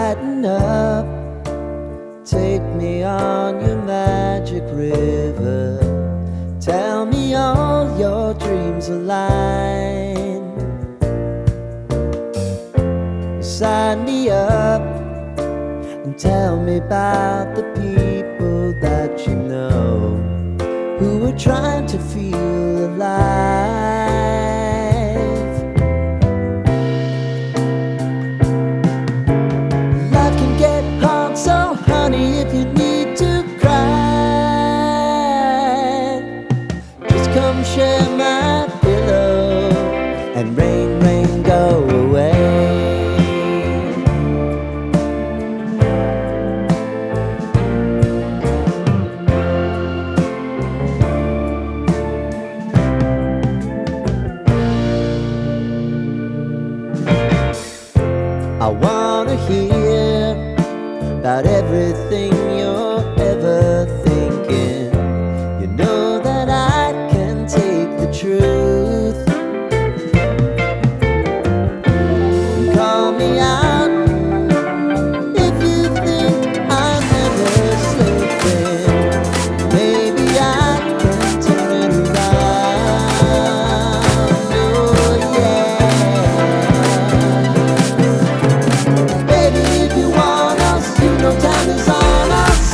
Lighten up, take me on your magic river. Tell me all your dreams align. Sign me up and tell me about the people that you know who are trying to feel alive. Life can get hard, so honey, if you need to cry, just come share my pillow and rain, rain, go away. I wanna hear about everything you're ever thinking. You know that I can take the truth. Call me out if you think I'm ever slipping. Maybe I can turn it around. Oh yeah. Baby, if you want us, you know time is on our side.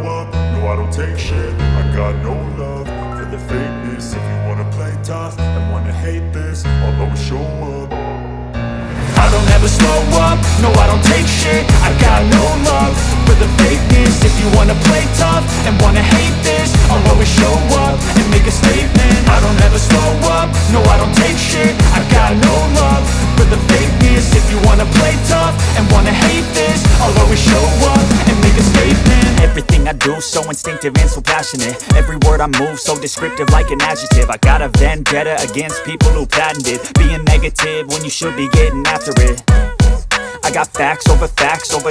up, no I don't take shit. I got no love for the fakeness. If you wanna play tough and wanna hate this, I'll always show up. I don't ever slow up, no I don't take shit. I got no love for the fakeness. If you wanna play tough and wanna hate this, I'll always show up and make a statement. I don't ever slow up, no I don't take shit. I got no love for the fakeness. If you wanna play tough and wanna hate this, I'll always show up and make a statement. Everything I do so instinctive and so passionate. Every word I move so descriptive like an adjective. I got a vendetta against people who patented being negative when you should be getting after it. I got facts over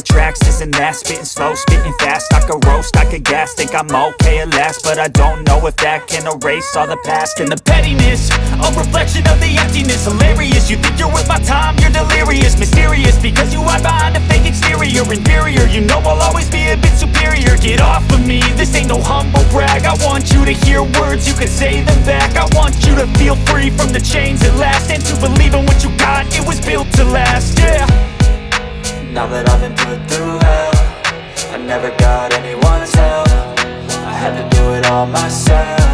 tracks, this and that. Spitting slow, spitting fast. I could roast, I could gas. Think I'm okay at last, but I don't know if that can erase all the past. And the pettiness, a reflection of the emptiness. Hilarious, you think you're worth my time, you're delirious. Mysterious, because you hide behind a fake exterior. Inferior, you know I'll always be a bit superior. Get off of me, this ain't no humble brag. I want you to hear words, you can say them back. I want you to feel free from the chains at last, and to believe in what you got, it was built to last, yeah. Now that I've been put through hell, I never got anyone's help. I had to do it all myself.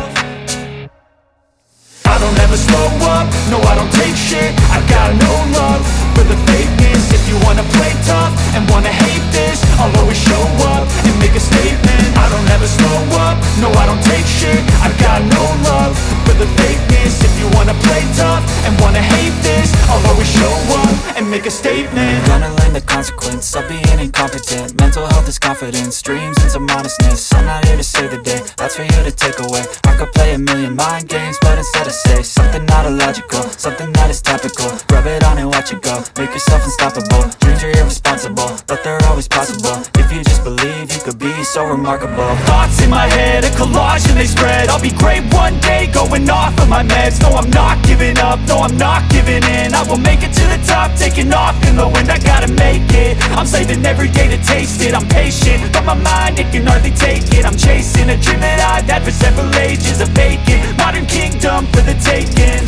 I don't ever slow up, no I don't take shit. I got no love for the fakeness. If you wanna play tough and wanna hate this, I'll always show up and make a statement. I don't ever slow up, no I don't take shit. I got no love for the fakeness. If you wanna play tough and wanna hate this, I'll always show up and make a statement. Gonna learn the consequence of being incompetent. Mental health is confidence, dreams and some modestness. I'm not here to save the day, that's for you to take away. I could play a million mind games, but instead I say something not illogical, something that is topical. Rub it on and watch it go, make yourself unstoppable. Dreams are irresponsible, but they're always possible. If you just believe, you could be so remarkable. Thoughts in my head, a collage and they spread. I'll be great one day, going off of my meds. No, I'm not giving up, no, I'm not giving in. I will make it to the top, taking off in the wind. I gotta make it, I'm saving every day to taste it. I'm patient, but my mind, it can hardly take it. I'm chasing a dream that I've had for several ages. A vacant, modern kingdom for the taking.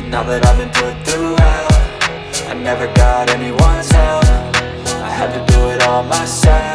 Now that I've been put through hell, I never got anyone's help. I had to do it all myself.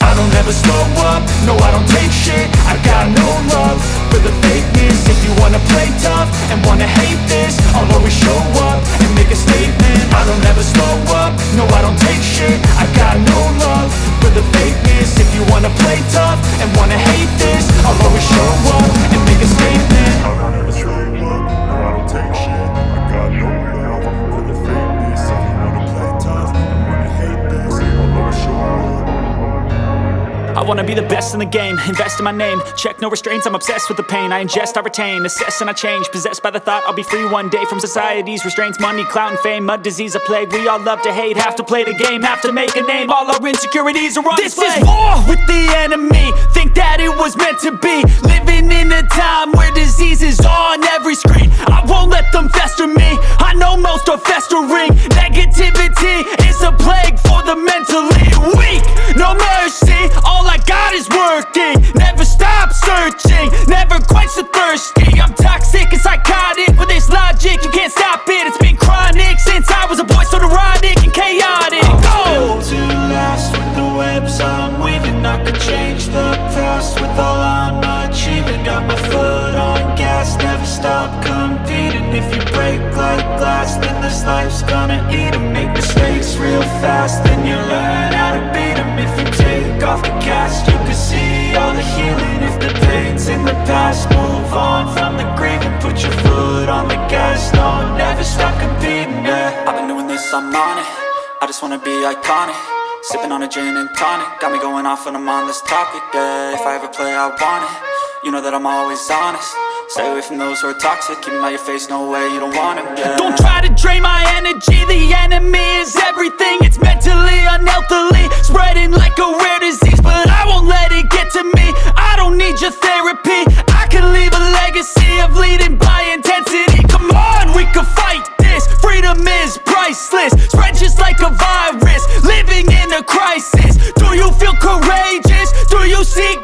I don't ever slow up, no I don't take shit. I got no love for the fakeness. If you wanna play tough and wanna hate this, I'll always show up and make a statement. I don't ever slow up, no I don't take shit. I got no love for the fakeness. If you wanna play tough and wanna hate this, I'll always show up and make a statement. I don't ever slow up, no I don't take shit. I got no love for the fakeness. If you wanna play tough and wanna hate this, I'll always show up. I wanna be the best in the game, invest in my name. Check no restraints, I'm obsessed with the pain. I ingest, I retain, assess and I change. Possessed by the thought I'll be free one day from society's restraints. Money, clout and fame, mud, disease, a plague. We all love to hate, have to play the game, have to make a name. All our insecurities are on display. This is war with the enemy, think that it was meant to be. Living in a time where disease is on every screen. I won't let them fester me, I know most are festering. Negativity is a plague for the mentally weak. No mercy, all I got is working. Never stop searching, never quite so thirsty. I'm toxic and psychotic, with this logic you can't stop it. It's been chronic since I was a boy, so neurotic and chaotic. I'm built to last with the webs I'm weaving. I could change the past with all I'm achieving. Got my foot on gas, never stop competing. If you break like glass, then this life's gonna eat 'em. Make mistakes real fast, then you learn how to beat 'em. If you take off the cast, you can see all the healing. If the pain's in the past, move on from the grieving. Put your foot on the gas, no, never stop competing, yeah. I've been doing this, I'm on it. I just wanna be iconic. Sipping on a gin and tonic, got me going off when I'm on this topic, yeah. If I ever play, I want it. You know that I'm always honest. Stay away from those who are toxic. Keep them out your face, no way, you don't want them, yeah. Don't try to drain my energy, the enemy is everything. It's mentally, unhealthily, spreading like a rare disease. But I won't let it get to me, I don't need your therapy. I can leave a legacy of leading by intensity. Come on, we can fight this, freedom is priceless. Spread just like a virus, living in a crisis. Do you feel courageous? Do you seek